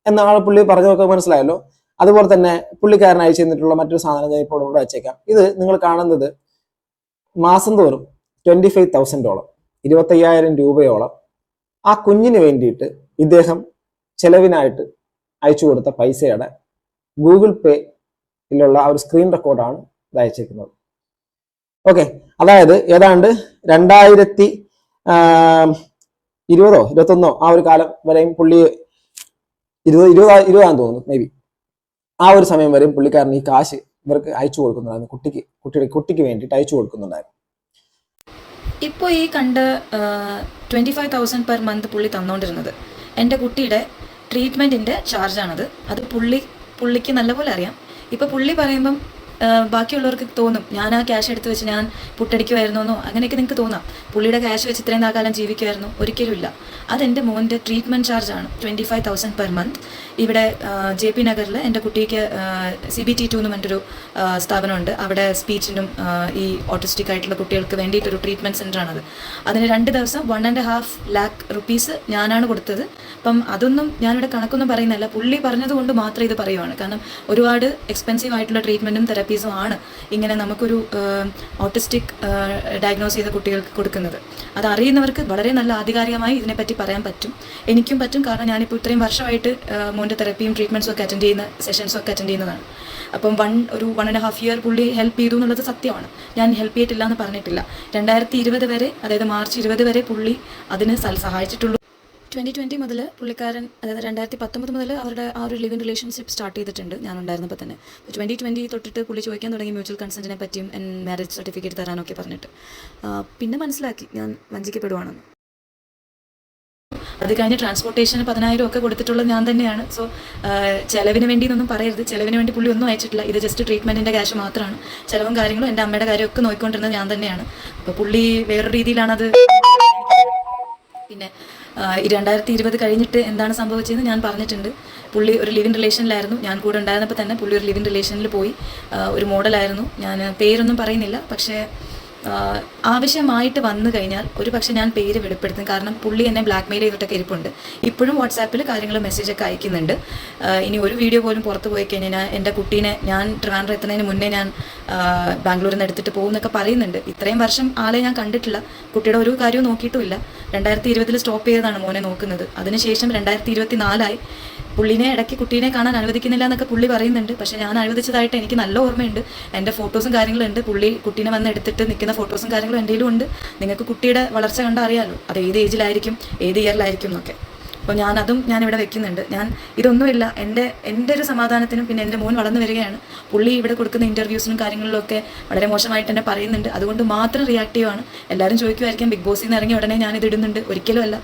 എന്നാണ് പുള്ളി പറഞ്ഞതൊക്കെ മനസ്സിലായല്ലോ. അതുപോലെ തന്നെ പുള്ളിക്കാരൻ അയച്ചു തന്നിട്ടുള്ള മറ്റൊരു സാധനം ഞാൻ ഇപ്പോൾ ഇവിടെ വച്ചേക്കാം. ഇത് നിങ്ങൾ കാണുന്നത് മാസം തോറും $25,000 25,000 രൂപയോളം ആ കുഞ്ഞിന് വേണ്ടിയിട്ട് ഇദ്ദേഹം ചെലവിനായിട്ട് അയച്ചു കൊടുത്ത പൈസയുടെ ഗൂഗിൾ പേയിലുള്ള ആ ഒരു സ്ക്രീൻ റെക്കോർഡാണ് ഇത് അയച്ചേക്കുന്നത്. ഓക്കെ, അതായത് ഏതാണ്ട് 2020-21 ആ ഒരു കാലം വരെയും പുള്ളി 20 തോന്നുന്നു മേ ബി ആ ഒരു സമയം വരെയും പുള്ളിക്കാരൻ ഈ കാശ് ഇവർക്ക് അയച്ചു കൊടുക്കുന്നുണ്ടായിരുന്നു. കുട്ടിക്ക് വേണ്ടിയിട്ട് അയച്ചു കൊടുക്കുന്നുണ്ടായിരുന്നു. ഇപ്പോൾ ഈ കണ്ട 25,000 പെർ മന്ത് പുള്ളി തന്നുകൊണ്ടിരുന്നത് എൻ്റെ കുട്ടിയുടെ ട്രീറ്റ്മെൻറ്റിൻ്റെ ചാർജാണത്. അത് പുള്ളിക്ക് നല്ലപോലെ അറിയാം. ഇപ്പോൾ പുള്ളി പറയുമ്പം ബാക്കിയുള്ളവർക്ക് തോന്നും ഞാൻ ആ ക്യാഷ് എടുത്ത് വെച്ച് ഞാൻ പുട്ടടിക്കുമായിരുന്നോ അങ്ങനെയൊക്കെ നിങ്ങൾക്ക് തോന്നാം. പുള്ളിയുടെ ക്യാഷ് വെച്ച് ഇത്രയും കാലം ജീവിക്കുമായിരുന്നു, ഒരിക്കലും ഇല്ല. അതെൻ്റെ മോൻ്റെ ട്രീറ്റ്മെൻറ്റ് ചാർജാണ് 25,000 പെർ മന്ത്. ഇവിടെ JP നഗറിൽ എൻ്റെ കുട്ടിക്ക് CBT2 എന്ന് പറഞ്ഞൊരു സ്ഥാപനമുണ്ട്. അവിടെ സ്പീച്ചിനും ഈ ഓട്ടിസ്റ്റിക് ആയിട്ടുള്ള കുട്ടികൾക്ക് വേണ്ടിയിട്ടൊരു ട്രീറ്റ്മെൻറ്റ് സെൻ്ററാണത്. അതിന് 2 ദിവസം 1.5 lakh rupees ഞാനാണ് കൊടുത്തത്. അപ്പം അതൊന്നും ഞാനിവിടെ കണക്കൊന്നും പറയുന്നില്ല, പുള്ളി പറഞ്ഞതുകൊണ്ട് മാത്രം ഇത് പറയുവാണ്. കാരണം ഒരുപാട് എക്സ്പെൻസീവ് ആയിട്ടുള്ള ട്രീറ്റ്മെൻറ്റും തെറാപ്പീസും ആണ് ഇങ്ങനെ നമുക്കൊരു ഓട്ടിസ്റ്റിക് ഡയഗ്നോസ് ചെയ്ത കുട്ടികൾക്ക് കൊടുക്കുന്നത്. അത് അറിയുന്നവർക്ക് വളരെ നല്ല ആധികാരികമായി ഇതിനെപ്പറ്റി പറയാൻ പറ്റും. എനിക്കും പറ്റും. കാരണം ഞാനിപ്പോൾ ഇത്രയും വർഷമായിട്ട് മോൻ്റെ തെറപ്പിയും ട്രീറ്റ്മെൻറ്റ്സും ഒക്കെ അറ്റൻഡ് ചെയ്യുന്ന സെഷൻസും ഒക്കെ അറ്റൻഡ് ചെയ്യുന്നതാണ്. അപ്പം 1.5 year പുള്ളി ഹെൽപ്പ് ചെയ്തു എന്നുള്ളത് സത്യമാണ്. ഞാൻ ഹെൽപ്പ് ചെയ്തിട്ടില്ല എന്ന് പറഞ്ഞിട്ടില്ല. 2020 വരെ, അതായത് മാർച്ച് 20 വരെ പുള്ളി അതിന് സഹായിച്ചിട്ടുള്ളൂ. 2020 മുതൽ പുള്ളിക്കാരൻ, അതായത് 2019 മുതൽ അവരുടെ ആ ഒരു ലിവിങ് റിലേഷൻഷിപ്പ് സ്റ്റാർട്ട് ചെയ്തിട്ടുണ്ട് ഞാനുണ്ടായിരുന്നപ്പോൾ തന്നെ. 2020 തൊട്ടിട്ട് പുള്ളി ചോദിക്കാൻ തുടങ്ങി മ്യൂച്വൽ കൺസെൻറ്റിനെ പറ്റിയും മാരേജ് സർട്ടിഫിക്കറ്റ് തരാനൊക്കെ പറഞ്ഞിട്ട്. പിന്നെ മനസ്സിലാക്കി ഞാൻ വഞ്ചിക്കപ്പെടുവാണെന്ന്. അത് കഴിഞ്ഞ് ട്രാൻസ്പോർട്ടേഷന് 10,000 ഒക്കെ കൊടുത്തിട്ടുള്ളത് ഞാൻ തന്നെയാണ്. സോ ചിലവിന് വേണ്ടി എന്നൊന്നും പറയരുത്. ചിലവിന് വേണ്ടി പുള്ളി ഒന്നും അയച്ചിട്ടില്ല. ഇത് ജസ്റ്റ് ട്രീറ്റ്മെൻറ്റിൻ്റെ ക്യാഷ് മാത്രമാണ്. ചിലവും കാര്യങ്ങളും എൻ്റെ അമ്മയുടെ കാര്യമൊക്കെ നോക്കിക്കൊണ്ടിരുന്നത് ഞാൻ തന്നെയാണ്. അപ്പോൾ പുള്ളി വേറൊരു രീതിയിലാണത്. പിന്നെ 2020 കഴിഞ്ഞിട്ട് എന്താണ് സംഭവിച്ചതെന്ന് ഞാൻ പറഞ്ഞിട്ടുണ്ട്. പുള്ളി ഒരു ലിവിങ് റിലേഷനിലായിരുന്നു. ഞാൻ കൂടെ ഉണ്ടായിരുന്നപ്പോൾ തന്നെ പുള്ളി ഒരു ലിവിങ് റിലേഷനിൽ പോയി. ഒരു മോഡലായിരുന്നു. ഞാൻ പേരൊന്നും പറയുന്നില്ല. പക്ഷേ ആവശ്യമായിട്ട് വന്നു കഴിഞ്ഞാൽ ഒരു പക്ഷേ ഞാൻ പേര് വെളിപ്പെടുത്തും. കാരണം പുള്ളി എന്നെ ബ്ലാക്ക് മെയിൽ ചെയ്തിട്ടൊക്കെ ഇരിപ്പുണ്ട്. ഇപ്പോഴും വാട്സാപ്പിൽ കാര്യങ്ങൾ മെസ്സേജൊക്കെ അയക്കുന്നുണ്ട്. ഇനി ഒരു വീഡിയോ പോലും പുറത്ത് പോയി കഴിഞ്ഞാൽ എൻ്റെ കുട്ടീനെ ഞാൻ ട്രിവാൻഡ്രം എത്തുന്നതിന് മുന്നേ ഞാൻ ബാംഗ്ലൂരിൽ നിന്ന് എടുത്തിട്ട് പോകുമെന്നൊക്കെ പറയുന്നുണ്ട്. ഇത്രയും വർഷം ആളെ ഞാൻ കണ്ടിട്ടില്ല. കുട്ടിയുടെ ഒരു കാര്യവും നോക്കിയിട്ടുമില്ല. 2020 സ്റ്റോപ്പ് ചെയ്തതാണ് മോനെ നോക്കുന്നത്. അതിനുശേഷം 2024 പുള്ളിനെ ഇടയ്ക്ക് കുട്ടീനെ കാണാൻ അനുവദിക്കുന്നില്ല എന്നൊക്കെ പുള്ളി പറയുന്നുണ്ട്. പക്ഷേ ഞാൻ അനുവദിച്ചതായിട്ട് എനിക്ക് നല്ല ഓർമ്മയുണ്ട്. എൻ്റെ ഫോട്ടോസും കാര്യങ്ങളുണ്ട്. പുള്ളി കുട്ടീനെ വന്ന് എടുത്തിട്ട് നിൽക്കുന്ന ഫോട്ടോസും കാര്യങ്ങളും എൻ്റെ ഉണ്ട്. നിങ്ങൾക്ക് കുട്ടിയുടെ വളർച്ച കണ്ടാൽ അറിയാമല്ലോ അത് ഏത് ഏജിലായിരിക്കും, ഏത് ഇയറിലായിരിക്കും എന്നൊക്കെ. അപ്പോൾ ഞാനിവിടെ വെക്കുന്നുണ്ട്. ഇതൊന്നുമില്ല, എൻ്റെ ഒരു സമാധാനത്തിനും. പിന്നെ എൻ്റെ മോൻ വളർന്നു വരികയാണ്. പുള്ളി ഇവിടെ കൊടുക്കുന്ന ഇൻ്റർവ്യൂസിനും കാര്യങ്ങളിലൊക്കെ വളരെ മോശമായിട്ട് എന്നെ പറയുന്നുണ്ട്. അതുകൊണ്ട് മാത്രം റിയാക്റ്റീവാണ്. എല്ലാവരും ചോദിക്കുമായിരിക്കും ബിഗ് ബോസിൽ നിന്ന് ഇറങ്ങി ഉടനെ ഞാനിത് ഇടുന്നുണ്ട്. ഒരിക്കലും അല്ല.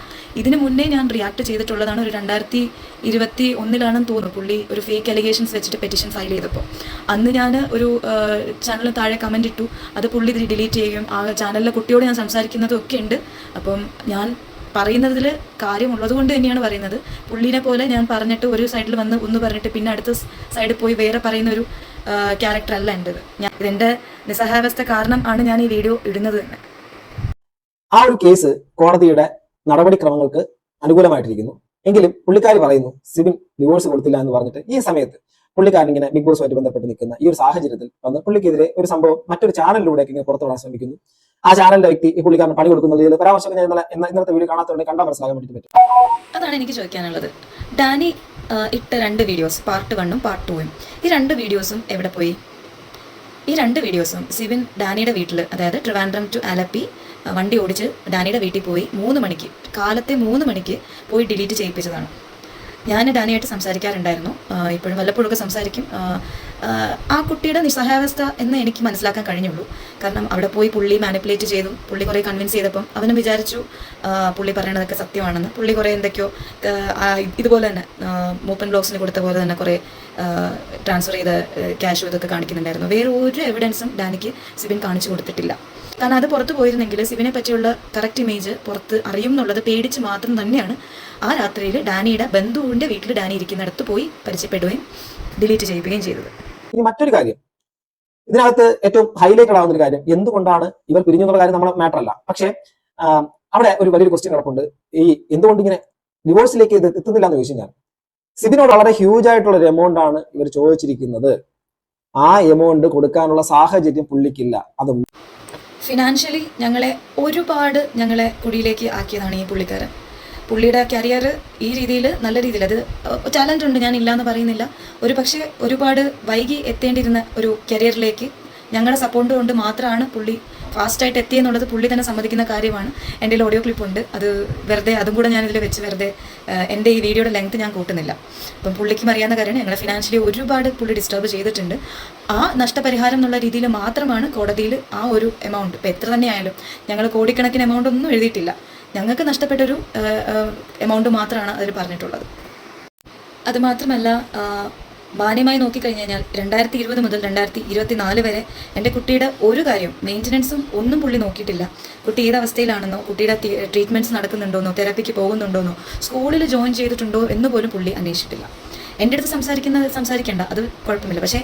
ഇതിന് മുന്നേ ഞാൻ റിയാക്ട് ചെയ്തിട്ടുള്ളതാണ്. ഒരു 2021 തോന്നുന്നു പുള്ളി ഒരു ഫേക്ക് അലിഗേഷൻസ് വെച്ചിട്ട് പെറ്റീഷൻ ഫയൽ ചെയ്തപ്പോൾ. അന്ന് ഞാൻ ഒരു ചാനലിന് താഴെ കമൻറ്റ് ഇട്ടു. അത് പുള്ളി ഡിലീറ്റ് ചെയ്യുകയും ആ ചാനലിലെ കുട്ടിയോട് ഞാൻ സംസാരിക്കുന്നതും ഒക്കെ ഉണ്ട്. അപ്പം ഞാൻ പറയുന്നതിൽ കാര്യമുള്ളത് കൊണ്ട് തന്നെയാണ് പറയുന്നത്. പുള്ളിനെ പോലെ ഞാൻ പറഞ്ഞിട്ട് ഒരു സൈഡിൽ വന്ന് ഒന്ന് പറഞ്ഞിട്ട് പിന്നെ അടുത്ത സൈഡിൽ പോയി വേറെ പറയുന്ന ഒരു ക്യാരക്ടർ അല്ല എൻ്റെത്. ഇതെൻ്റെ നിസ്സഹായാവസ്ഥ കാരണം ആണ് ഞാൻ ഈ വീഡിയോ ഇടുന്നത് തന്നെ. ആ ഒരു കേസ് കോടതിയുടെ നടപടിക്രമങ്ങൾക്ക് അനുകൂലമായിട്ടിരിക്കുന്നു. എങ്കിലും പുള്ളിക്കാരി പറയുന്നു സിബിൻ ഡിവോഴ്സ് കൊടുത്തില്ല എന്ന് പറഞ്ഞിട്ട് ഈ സമയത്ത് പുള്ളിക്കാരൻ ഇങ്ങനെ ബിഗ് ബോസുമായിട്ട് ബന്ധപ്പെട്ട് നിൽക്കുന്ന ഈ ഒരു സാഹചര്യത്തിൽ വന്ന് പുള്ളിക്കെതിരെ ഒരു സംഭവം മറ്റൊരു ചാനലിലൂടെ ഇങ്ങനെ പുറത്തുവിടാൻ ശ്രമിക്കുന്നു. ആ ചാനലിന്റെ വ്യക്തി ഈ പുള്ളിക്കാരന് പണി കൊടുക്കുന്ന പരാമർശം ഇന്നത്തെ വീഡിയോ കാണാത്തവരുടെ കണ്ടാൽ മനസ്സിലാക്കാൻ വേണ്ടി പറ്റും. അതാണ് എനിക്ക് ചോദിക്കാനുള്ളത്. ഡാനി ഇട്ട 2 വീഡിയോസ്, പാർട്ട് 1ഉം പാർട്ട് 2ഉം, ഈ 2 വീഡിയോസും എവിടെ പോയി? ഈ 2 വീഡിയോസും സിബിൻ ഡാനിയുടെ വീട്ടിൽ, അതായത് ട്രിവാൻഡ്രം ടു ആലപ്പി വണ്ടി ഓടിച്ച് ഡാനിയുടെ വീട്ടിൽ പോയി 3 മണിക്ക്, കാലത്തെ 3 മണിക്ക് പോയി ഡിലീറ്റ് ചെയ്യിപ്പിച്ചതാണ്. ഞാൻ ഡാനിയായിട്ട് സംസാരിക്കാറുണ്ടായിരുന്നു, ഇപ്പോഴും വല്ലപ്പോഴൊക്കെ സംസാരിക്കും. ആ കുട്ടിയുടെ നിസ്സഹായാവസ്ഥ എന്ന് എനിക്ക് മനസ്സിലാക്കാൻ കഴിഞ്ഞുള്ളൂ. കാരണം അവിടെ പോയി പുള്ളി മാനിപ്പുലേറ്റ് ചെയ്തു, പുള്ളി കുറേ കൺവിൻസ് ചെയ്തപ്പം അവനും വിചാരിച്ചു പുള്ളി പറയണതൊക്കെ സത്യമാണെന്ന്. പുള്ളി കുറേ എന്തൊക്കെയോ ഇതുപോലെ തന്നെ മൂപ്പൻ ബ്ലോഗ്സിന് കൊടുത്ത പോലെ തന്നെ കുറേ ട്രാൻസ്ഫർ ചെയ്ത ക്യാഷും ഇതൊക്കെ കാണിക്കുന്നുണ്ടായിരുന്നു. വേറെ ഒരു എവിഡൻസും ഡാനിക്ക് സിബിൻ കാണിച്ചു കൊടുത്തിട്ടില്ല. കാരണം അത് പുറത്ത് പോയിരുന്നെങ്കിൽ സിബിനെ പറ്റിയുള്ള കറക്റ്റ് ഇമേജ് പുറത്ത് അറിയും എന്നുള്ളത് പേടിച്ച് മാത്രം തന്നെയാണ് ആ രാത്രിയിൽ ഡാനിയുടെ ബന്ധുവിൻ്റെ വീട്ടിൽ ഡാനി ഇരിക്കുന്നിടത്ത് പോയി പരിചയപ്പെടുകയും ഡിലീറ്റ് ചെയ്യുകയും ചെയ്തത്. ഇനി മറ്റൊരു കാര്യം, ഇതിനകത്ത് ഏറ്റവും ഹൈലൈറ്റഡ് ആവുന്ന ഒരു കാര്യം, എന്തുകൊണ്ടാണ് ഇവർ പിരിഞ്ഞു എന്നുള്ള കാര്യം നമ്മളെ മാറ്റർ അല്ല. പക്ഷേ അവിടെ ഒരു വലിയൊരു ക്വസ്റ്റ്യൻ കിടപ്പുണ്ട്. ഈ എന്തുകൊണ്ട് ഇങ്ങനെ ഡിവോഴ്സിലേക്ക് ഇത് എത്തുന്നില്ല എന്ന് ചോദിച്ചു ഞാൻ. സിബിനോട് വളരെ ഹ്യൂജ് ആയിട്ടുള്ള ഒരു എമൗണ്ട് ആണ് ഇവർ ചോദിച്ചിരിക്കുന്നത്. ആ എമൗണ്ട് കൊടുക്കാനുള്ള സാഹചര്യം പുള്ളിക്കില്ല. അത് ഫിനാൻഷ്യലി ഒരുപാട് ഞങ്ങളെ കുടിയിലേക്ക് ആക്കിയതാണ് ഈ പുള്ളിക്കാരൻ. പുള്ളിയുടെ കരിയർ ഈ രീതിയിൽ നല്ല രീതിയിൽ, അത് ടാലൻ്റ് ഉണ്ട്, ഞാൻ ഇല്ലയെന്ന് പറയുന്നില്ല. പക്ഷേ ഒരുപാട് വൈകി എത്തേണ്ടിയിരുന്ന ഒരു കരിയറിലേക്ക് ഞങ്ങളുടെ സപ്പോർട്ട് കൊണ്ട് മാത്രമാണ് പുള്ളി ഫാസ്റ്റായിട്ട് എത്തിയെന്നുള്ളത് പുള്ളി തന്നെ സമ്മതിക്കുന്ന കാര്യമാണ്. എൻ്റെ ഓഡിയോ ക്ലിപ്പ് ഉണ്ട്, അത് വെറുതെ അതും കൂടെ ഞാനിതിൽ വെച്ച് വെറുതെ എൻ്റെ ഈ വീഡിയോയുടെ ലെങ്ത് ഞാൻ കൂട്ടുന്നില്ല. അപ്പം പുള്ളിക്കും അറിയാവുന്ന കാര്യമാണ്, ഞങ്ങളെ ഫിനാൻഷ്യലി ഒരുപാട് പുള്ളി ഡിസ്റ്റർബ് ചെയ്തിട്ടുണ്ട്. ആ നഷ്ടപരിഹാരം എന്നുള്ള രീതിയിൽ മാത്രമാണ് കോടതിയിൽ ആ ഒരു എമൗണ്ട്, ഇപ്പോൾ എത്ര തന്നെയായാലും ഞങ്ങൾ കോടിക്കണക്കിന് എമൗണ്ട് ഒന്നും എഴുതിയിട്ടില്ല, ഞങ്ങൾക്ക് നഷ്ടപ്പെട്ടൊരു എമൗണ്ട് മാത്രമാണ് അതിൽ പറഞ്ഞിട്ടുള്ളത്. അതുമാത്രമല്ല, മാന്യമായി നോക്കിക്കഴിഞ്ഞാൽ 2020 മുതൽ 2024 വരെ എൻ്റെ കുട്ടിയുടെ ഒരു കാര്യം മെയിൻ്റനൻസും ഒന്നും പുള്ളി നോക്കിയിട്ടില്ല. കുട്ടി ഏത് അവസ്ഥയിലാണെന്നോ, കുട്ടിയുടെ ട്രീറ്റ്മെൻറ്റ്സ് നടക്കുന്നുണ്ടോന്നോ, തെറാപ്പിക്ക് പോകുന്നുണ്ടോന്നോ, സ്കൂളിൽ ജോയിൻ ചെയ്തിട്ടുണ്ടോ എന്ന് പോലും പുള്ളി അന്വേഷിച്ചിട്ടില്ല. എൻ്റെ അടുത്ത് സംസാരിക്കേണ്ട, അത് കുഴപ്പമില്ല. പക്ഷേ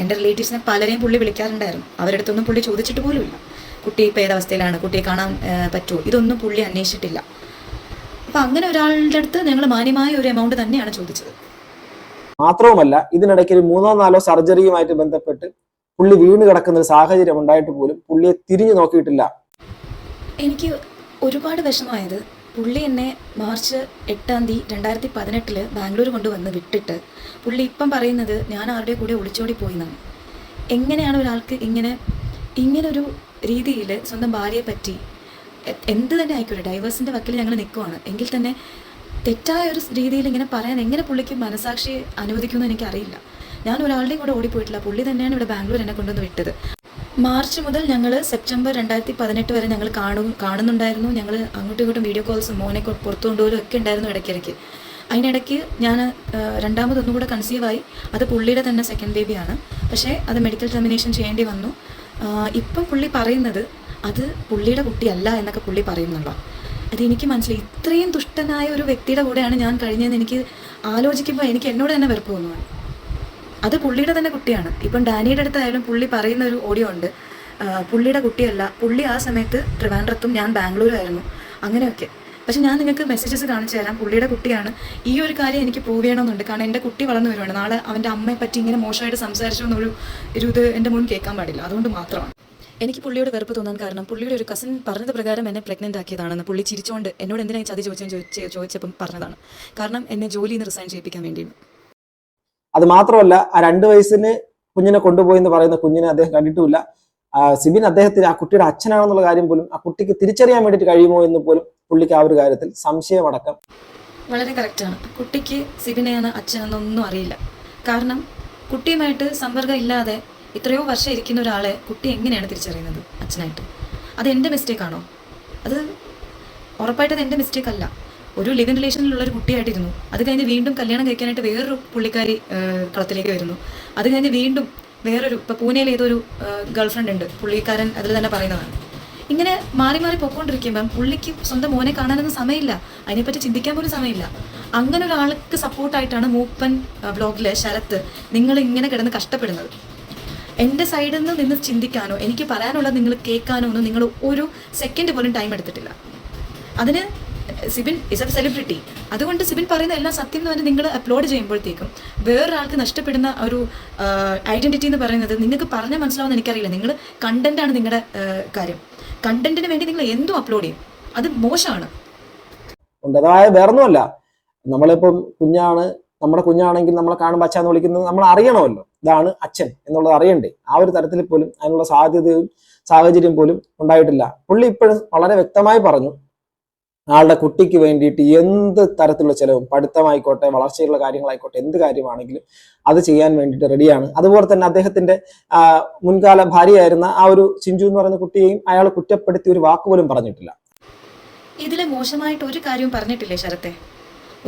എൻ്റെ റിലേറ്റീവ്സിനെ പലരെയും പുള്ളി വിളിക്കാറുണ്ടായിരുന്നു. അവരുടെ അടുത്തൊന്നും പുള്ളി ചോദിച്ചിട്ട് പോലുമില്ല കുട്ടി ഇപ്പോൾ ഏതവസ്ഥയിലാണ്, കുട്ടിയെ കാണാൻ പറ്റുമോ, ഇതൊന്നും പുള്ളി അന്വേഷിച്ചിട്ടില്ല. അപ്പം അങ്ങനെ ഒരാളുടെ അടുത്ത് ഞങ്ങൾ മാന്യമായ ഒരു എമൗണ്ട് തന്നെയാണ് ചോദിച്ചത്. മാത്രവുമല്ല, ഇതിനിടയ്ക്ക് ഒരു 3-4 സർജറിയുമായിട്ട് ബന്ധപ്പെട്ട് പുള്ളി വീണ് കിടക്കുന്ന ഒരു സാഹചര്യം ഉണ്ടായിട്ട് പോലും പുള്ളിയെ തിരിഞ്ഞു നോക്കിയിട്ടില്ല. എനിക്ക് ഒരുപാട് വിഷമമായത്, പുള്ളി എന്നെ മാർച്ച് 8 2018 ബാംഗ്ലൂർ കൊണ്ടുവന്ന് വിട്ടിട്ട് പുള്ളി ഇപ്പം പറയുന്നത് ഞാൻ ആരുടെ കൂടെ ഒളിച്ചോടി പോയി എന്നാണ്. എങ്ങനെയാണ് ഒരാൾക്ക് ഇങ്ങനൊരു രീതിയിൽ സ്വന്തം ഭാര്യയെ പറ്റി, എന്ത് തന്നെ ആയിക്കോട്ടെ, ഡൈവേഴ്സിൻ്റെ വക്കിൽ ഞങ്ങൾ നിൽക്കുവാണ് എങ്കിൽ തന്നെ തെറ്റായ ഒരു രീതിയിൽ ഇങ്ങനെ പറയാൻ എങ്ങനെ പുള്ളിക്ക് മനസാക്ഷി അനുവദിക്കുമെന്ന് എനിക്കറിയില്ല. ഞാൻ ഒരാളുടെയും കൂടെ ഓടിപ്പോയിട്ടില്ല, പുള്ളി തന്നെയാണ് ഇവിടെ ബാംഗ്ലൂർ എന്നെ കൊണ്ടുവന്ന് വിട്ടത്. മാർച്ച് മുതൽ ഞങ്ങൾ സെപ്റ്റംബർ 2018 വരെ ഞങ്ങൾ കാണുന്നുണ്ടായിരുന്നു. ഞങ്ങൾ അങ്ങോട്ടും ഇങ്ങോട്ടും വീഡിയോ കോൾസും മോനെ പുറത്തു കൊണ്ടുപോലും ഒക്കെ ഉണ്ടായിരുന്നു ഇടയ്ക്കിടയ്ക്ക്. അതിനിടയ്ക്ക് ഞാൻ രണ്ടാമതൊന്നും കൂടെ കൺസീവായി. അത് പുള്ളിയുടെ തന്നെ സെക്കൻഡ് ബേബിയാണ്. പക്ഷേ അത് മെഡിക്കൽ ടെർമിനേഷൻ ചെയ്യേണ്ടി വന്നു. ഇപ്പം പുള്ളി പറയുന്നത് അത് പുള്ളിയുടെ കുട്ടിയല്ല എന്നൊക്കെ പുള്ളി പറയുന്നുണ്ടോ. അതെനിക്ക് മനസ്സിലായി. ഇത്രയും ദുഷ്ടനായ ഒരു വ്യക്തിയുടെ കൂടെയാണ് ഞാൻ കഴിഞ്ഞതെന്ന് എനിക്ക് ആലോചിക്കുമ്പോൾ എനിക്ക് എന്നോട് തന്നെ വെറുപ്പ് തോന്നുവാണ്. അത് പുള്ളിയുടെ തന്നെ കുട്ടിയാണ്. ഇപ്പം ഡാനിയുടെ അടുത്തായാലും പുള്ളി പറയുന്ന ഒരു ഓഡിയോ ഉണ്ട്, പുള്ളിയുടെ കുട്ടിയല്ല, പുള്ളി ആ സമയത്ത് ട്രിവാൻഡ്രത്തും ഞാൻ ബാംഗ്ലൂരായിരുന്നു, അങ്ങനെയൊക്കെ. പക്ഷെ ഞാൻ നിങ്ങൾക്ക് മെസ്സേജസ് കാണിച്ചു തരാം, പുള്ളിയുടെ കുട്ടിയാണ്. ഈ ഒരു കാര്യം എനിക്ക് പ്രൂവ് ചെയ്യണമെന്നുണ്ട്. കാരണം എൻ്റെ കുട്ടി വളർന്നു വരുവാണ്. നാളെ അവൻ്റെ അമ്മയെ പറ്റി ഇങ്ങനെ മോശമായിട്ട് സംസാരിച്ചു എന്നൊരു ഇത് എൻ്റെ മുൻ കേൾക്കാൻ പാടില്ല. അതുകൊണ്ട് മാത്രമാണ് എനിക്ക് പുള്ളിയോട് വെറുപ്പ് തോന്നാൻ കാരണം, പുള്ളിയുടെ ഒരു കസിൻ പറഞ്ഞത് പ്രകാരം എന്നെ പ്രഗ്നൻ്റ് ആക്കിയതാണെന്ന് പുള്ളി ചിരിച്ചുകൊണ്ട് എന്നോട് എന്തിനായി ചതി ചോദിച്ചപ്പം പറഞ്ഞതാണ്. കാരണം എന്നെ ജോലിയിൽ നിന്ന് റിസൈൻ ചെയ്യിപ്പിക്കാൻ വേണ്ടിയാണ്. അത് മാത്രമല്ല, ആ 2 വയസ്സിന് കുഞ്ഞിനെ കൊണ്ടുപോയി എന്ന് പറയുന്ന കുഞ്ഞിനെ അദ്ദേഹം കണ്ടിട്ടുമില്ല. സിബിൻ അദ്ദേഹത്തിന് ആ കുട്ടിയുടെ അച്ഛനാണെന്നുള്ള കാര്യം പോലും ആ കുട്ടിക്ക് തിരിച്ചറിയാൻ വേണ്ടിയിട്ട് കഴിയുമോ എന്ന് പോലും പുള്ളിക്ക് ആ ഒരു കാര്യത്തിൽ സംശയമടക്കം. വളരെ കറക്റ്റാണ്. കുട്ടിക്ക് സിബിനെയാണ് അച്ഛനെന്നൊന്നും അറിയില്ല. കാരണം കുട്ടിയുമായിട്ട് സമ്പർക്കം ഇല്ലാതെ ഇത്രയോ വർഷം ഇരിക്കുന്ന ഒരാളെ കുട്ടി എങ്ങനെയാണ് തിരിച്ചറിയുന്നത് അച്ഛനായിട്ട്? അത് എൻ്റെ മിസ്റ്റേക്കാണോ? അത് ഉറപ്പായിട്ട് അത് എൻ്റെ മിസ്റ്റേക്ക് അല്ല. ഒരു ലിവിങ് റിലേഷനിലുള്ള ഒരു കുട്ടിയായിട്ടിരുന്നു. അത് കഴിഞ്ഞ് വീണ്ടും കല്യാണം കഴിക്കാനായിട്ട് വേറൊരു പുള്ളിക്കാരി കളത്തിലേക്ക് വരുന്നു. അത് കഴിഞ്ഞ് വീണ്ടും വേറൊരു, ഇപ്പോൾ പൂനെയിൽ ഏതൊരു ഗേൾഫ്രണ്ട് ഉണ്ട്, പുള്ളിക്കാരൻ അതിൽ തന്നെ പറയുന്നതാണ്. ഇങ്ങനെ മാറി മാറി പൊയ്ക്കൊണ്ടിരിക്കുമ്പം പുള്ളിക്ക് സ്വന്തം മോനെ കാണാനൊന്നും സമയമില്ല, അതിനെപ്പറ്റി ചിന്തിക്കാൻ പോലും സമയമില്ല. അങ്ങനെ ഒരാൾക്ക് സപ്പോർട്ടായിട്ടാണ് മൂപ്പൻ വ്ലോഗിൽ ശരത്ത് നിങ്ങൾ ഇങ്ങനെ കിടന്ന് കഷ്ടപ്പെടുന്നത്. എൻ്റെ സൈഡിൽ നിന്ന് ചിന്തിക്കാനോ എനിക്ക് പറയാനുള്ളത് നിങ്ങൾ കേൾക്കാനോ ഒന്നും നിങ്ങൾ ഒരു സെക്കൻഡ് പോലും ടൈം എടുത്തിട്ടില്ല. അതിന് സിബിൻ ഇസ് എ സെലിബ്രിറ്റി. അതുകൊണ്ട് സിബിൻ പറയുന്ന എല്ലാം സത്യം എന്ന് പറഞ്ഞ് നിങ്ങൾ അപ്ലോഡ് ചെയ്യുമ്പോഴത്തേക്കും വേറൊരാൾക്ക് നഷ്ടപ്പെടുന്ന ഒരു ഐഡൻറ്റിറ്റി എന്ന് പറയുന്നത് നിങ്ങൾക്ക് പറഞ്ഞാൽ മനസ്സിലാവുമെന്ന് എനിക്കറിയില്ല. നിങ്ങൾ കണ്ടന്റാണ് നിങ്ങളുടെ കാര്യം. കണ്ടന്റിന് വേണ്ടി നിങ്ങൾ എന്തും അപ്ലോഡ് ചെയ്യും, അത് മോശമാണ്. അതായത് വേറൊന്നുമല്ല, നമ്മളിപ്പം നമ്മുടെ കുഞ്ഞാണെങ്കിൽ നമ്മളെ കാണുമ്പോൾ അച്ഛൻ എന്ന് വിളിക്കുന്നത് നമ്മൾ അറിയണമല്ലോ, ഇതാണ് അച്ഛൻ എന്നുള്ളത് അറിയണ്ടേ. ആ ഒരു തരത്തിൽ പോലും അതിനുള്ള സാധ്യതയും സാഹചര്യം പോലും ഉണ്ടായിട്ടില്ല. പുള്ളി ഇപ്പോഴും വളരെ വ്യക്തമായി പറഞ്ഞു, ആളുടെ കുട്ടിക്ക് വേണ്ടിയിട്ട് എന്ത് തരത്തിലുള്ള ചെലവും, പഠിത്തമായിക്കോട്ടെ, വളർച്ചയുള്ള കാര്യങ്ങളായിക്കോട്ടെ, എന്ത് കാര്യമാണെങ്കിലും അത് ചെയ്യാൻ വേണ്ടിയിട്ട് റെഡിയാണ്. അതുപോലെ തന്നെ അദ്ദേഹത്തിന്റെ മുൻകാല ഭാര്യയായിരുന്ന ആ ഒരു ചിഞ്ചു എന്ന് പറയുന്ന കുട്ടിയെയും അയാൾ കുറ്റപ്പെടുത്തി ഒരു വാക്കുപോലും പറഞ്ഞിട്ടില്ല. ഇതില് മോശമായിട്ട് ഒരു കാര്യവും പറഞ്ഞിട്ടില്ലേ ശരത്തെ?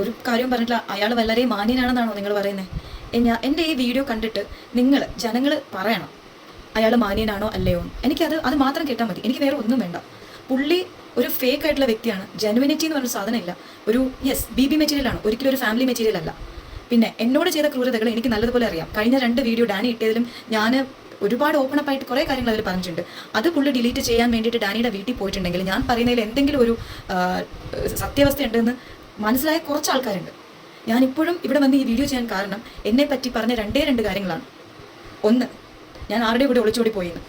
ഒരു കാര്യവും പറഞ്ഞിട്ടില്ല. അയാൾ വളരെ മാന്യനാണെന്നാണോ നിങ്ങൾ പറയുന്നത്? എൻ്റെ ഈ വീഡിയോ കണ്ടിട്ട് ജനങ്ങൾ പറയണം അയാൾ മാന്യനാണോ അല്ലയോ. അത് മാത്രം കേട്ടാൽ മതി, എനിക്ക് വേറെ ഒന്നും വേണ്ട. പുള്ളി ഒരു ഫേക്ക് ആയിട്ടുള്ള വ്യക്തിയാണ്. ജെനുവിനിറ്റി എന്ന് പറഞ്ഞ സാധനം ഇല്ല. ഒരു BB മെറ്റീരിയൽ ആണ്, ഒരിക്കലും ഒരു ഫാമിലി മെറ്റീരിയൽ അല്ല. പിന്നെ എന്നോട് ചെയ്ത ക്രൂരതകൾ എനിക്ക് നല്ലതുപോലെ അറിയാം. കഴിഞ്ഞ 2 വീഡിയോ ഡാനി ഇട്ടതിലും ഞാൻ ഒരുപാട് ഓപ്പൺ അപ്പ് ആയിട്ട് കുറേ കാര്യങ്ങൾ അതിൽ പറഞ്ഞിട്ടുണ്ട്. അത് പുള്ളി ഡിലീറ്റ് ചെയ്യാൻ വേണ്ടിയിട്ട് ഡാനിയുടെ വീട്ടിൽ പോയിട്ടുണ്ടെങ്കിൽ ഞാൻ പറയുന്നതിൽ എന്തെങ്കിലും ഒരു സത്യാവസ്ഥ ഉണ്ടെന്ന് മനസ്സിലായ കുറച്ച് ആൾക്കാരുണ്ട്. ഞാനിപ്പോഴും ഇവിടെ വന്ന് ഈ വീഡിയോ ചെയ്യാൻ കാരണം എന്നെ പറ്റി പറഞ്ഞ 2 കാര്യങ്ങളാണ്. 1, ഞാൻ ആരുടെ കൂടെ ഒളിച്ചോടി പോയിന്ന്.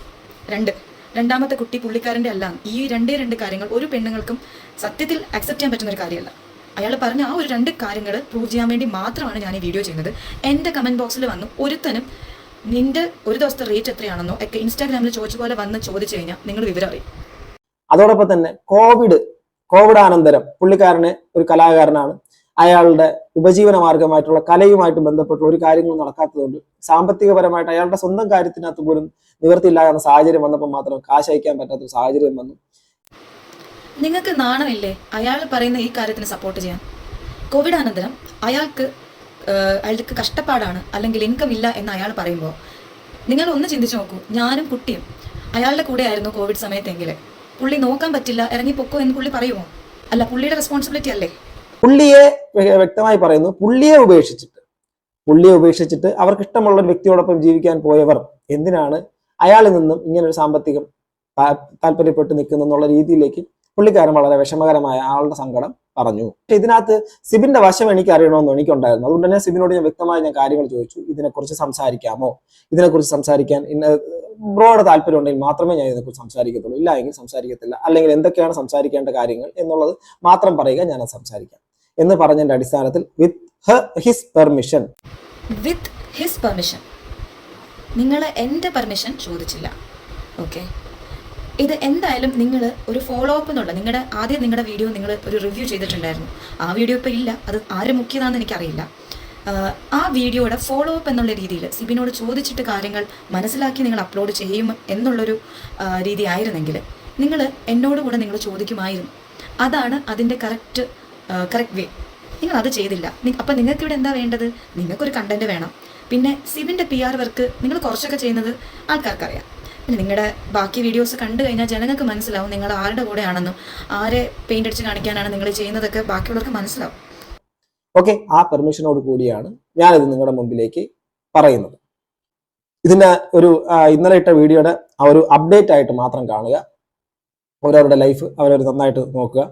2, രണ്ടാമത്തെ കുട്ടി പുള്ളിക്കാരൻ്റെ അല്ല. ഈ 2 കാര്യങ്ങൾ ഒരു പെണ്ണുങ്ങൾക്കും സത്യത്തിൽ അക്സെപ്റ്റ് ചെയ്യാൻ പറ്റുന്ന ഒരു കാര്യമല്ല. അയാൾ പറഞ്ഞ ആ ഒരു 2 കാര്യങ്ങൾ പ്രൂവ് ചെയ്യാൻ വേണ്ടി മാത്രമാണ് ഞാൻ ഈ വീഡിയോ ചെയ്യുന്നത്. എൻ്റെ കമൻറ്റ് ബോക്സിൽ വന്നു ഒരുത്തനും നിന്റെ ഒരു ദിവസത്തെ റേറ്റ് എത്രയാണെന്നോ ഒക്കെ ഇൻസ്റ്റാഗ്രാമിൽ ചോദിച്ച പോലെ വന്ന് ചോദിച്ചു കഴിഞ്ഞാൽ നിങ്ങൾ വിവരം അറിയും. അതോടൊപ്പം തന്നെ കോവിഡ് അനന്തരം പുള്ളിക്കാരന് ഒരു കലാകാരനാണ്. അയാളുടെ ഉപജീവന മാർഗമായിട്ടുള്ള കലയുമായിട്ട് ബന്ധപ്പെട്ടുള്ള ഒരു കാര്യങ്ങളും നടക്കാത്തതുകൊണ്ട് സാമ്പത്തികപരമായിട്ട് അയാളുടെ സ്വന്തം കാര്യത്തിനകത്ത് പോലും നിവൃത്തിയില്ലാത്ത സാഹചര്യം വന്നപ്പോൾ മാത്രം കാശ് അയക്കാൻ പറ്റാത്ത സാഹചര്യം വന്നു. നിങ്ങൾക്ക് നാണമില്ലേ അയാൾ പറയുന്ന ഈ കാര്യത്തിന് സപ്പോർട്ട് ചെയ്യാൻ? കോവിഡ് അനന്തരം അയാൾക്ക് കഷ്ടപ്പാടാണ്, അല്ലെങ്കിൽ ഇൻകം ഇല്ല എന്ന് അയാൾ പറയുമ്പോൾ നിങ്ങൾ ഒന്ന് ചിന്തിച്ചു നോക്കൂ. ഞാനും കുട്ടിയും അയാളുടെ കൂടെ ആയിരുന്നു കോവിഡ് സമയത്തെങ്കിൽ പുള്ളി നോക്കാൻ പറ്റില്ല ഇറങ്ങി പൊക്കോ എന്ന് പുള്ളി പറയുമോ? അല്ല, പുള്ളിയുടെ റെസ്പോൺസിബിലിറ്റി അല്ലേ? പുള്ളിയെ വ്യക്തമായി പറയുന്നു, പുള്ളിയെ ഉപേക്ഷിച്ചിട്ട് അവർക്ക് ഇഷ്ടമുള്ള ഒരു വ്യക്തിയോടൊപ്പം ജീവിക്കാൻ പോയവർ എന്തിനാണ് അയാളിൽ നിന്നും ഇങ്ങനെ ഒരു സാമ്പത്തികം താല്പര്യപ്പെട്ട് നിൽക്കുന്നുള്ള രീതിയിലേക്ക് പുള്ളിക്കാരൻ വളരെ വിഷമകരമായ ആളുടെ സങ്കടം പറഞ്ഞു. പക്ഷെ ഇതിനകത്ത് സിബിന്റെ വശം എനിക്ക് അറിയണമെന്ന് എനിക്കുണ്ടായിരുന്നു. അതുകൊണ്ട് തന്നെ സിബിനോട് ഞാൻ കാര്യങ്ങൾ ചോദിച്ചു. ഇതിനെക്കുറിച്ച് സംസാരിക്കാമോ? ഇതിനെക്കുറിച്ച് സംസാരിക്കാൻ ബ്രോയുടെ താല്പര്യം ഉണ്ടെങ്കിൽ മാത്രമേ ഞാൻ ഇതിനെക്കുറിച്ച് സംസാരിക്കത്തുള്ളൂ, ഇല്ല എങ്കിൽ സംസാരിക്കത്തില്ല. അല്ലെങ്കിൽ എന്തൊക്കെയാണ് സംസാരിക്കേണ്ട കാര്യങ്ങൾ എന്നുള്ളത് മാത്രം പറയുക, ഞാൻ സംസാരിക്കാം എന്ന് പറഞ്ഞതിന്റെ അടിസ്ഥാനത്തിൽ വിത്ത് ഹിസ് പെർമിഷൻ നിങ്ങൾ എൻ്റെ പെർമിഷൻ ചോദിച്ചില്ല. ഓക്കെ, ഇത് എന്തായാലും നിങ്ങൾ ഒരു ഫോളോ അപ്പ് എന്നുള്ള നിങ്ങളുടെ വീഡിയോ നിങ്ങൾ ഒരു റിവ്യൂ ചെയ്തിട്ടുണ്ടായിരുന്നു. ആ വീഡിയോ ഇപ്പോൾ ഇല്ല, അത് ആര് മുഖ്യതാണെന്ന് എനിക്കറിയില്ല. ആ വീഡിയോയുടെ ഫോളോ അപ്പ് എന്നുള്ള രീതിയിൽ സിബിനോട് ചോദിച്ചിട്ട് കാര്യങ്ങൾ മനസ്സിലാക്കി നിങ്ങൾ അപ്ലോഡ് ചെയ്യും എന്നുള്ളൊരു രീതി ആയിരുന്നെങ്കിൽ എന്നോടുകൂടെ നിങ്ങൾ ചോദിക്കുമായിരുന്നു. അതാണ് അതിൻ്റെ കറക്റ്റ് വേ. നിങ്ങൾ അത് ചെയ്തില്ല. അപ്പം നിങ്ങൾക്കിവിടെ എന്താ വേണ്ടത്? നിങ്ങൾക്കൊരു കണ്ടന്റ് വേണം. പിന്നെ സിബിൻ്റെ PR വർക്ക് നിങ്ങൾ കുറച്ചൊക്കെ ചെയ്യുന്നത് ആൾക്കാർക്കറിയാം. പിന്നെ നിങ്ങളുടെ ബാക്കി വീഡിയോസ് കണ്ടു കഴിഞ്ഞാൽ ജനങ്ങൾക്ക് മനസ്സിലാവും നിങ്ങൾ ആരുടെ കൂടെയാണെന്നും ആരെ പെയിന്റ് അടിച്ച് കാണിക്കാനാണ് നിങ്ങൾ ചെയ്യുന്നതൊക്കെ ബാക്കിയുള്ളവർക്ക് മനസ്സിലാവും. ഓക്കെ, ആ പെർമിഷനോട് കൂടിയാണ് ഞാനിത് നിങ്ങളുടെ മുമ്പിലേക്ക് പറയുന്നത്. ഇതിന്റെ ഒരു ഇന്നലെ ഇട്ട വീഡിയോയുടെ ആ ഒരു അപ്ഡേറ്റ് ആയിട്ട് മാത്രം കാണുക. അവരവരുടെ ലൈഫ് അവരവർ നന്നായിട്ട് നോക്കുക.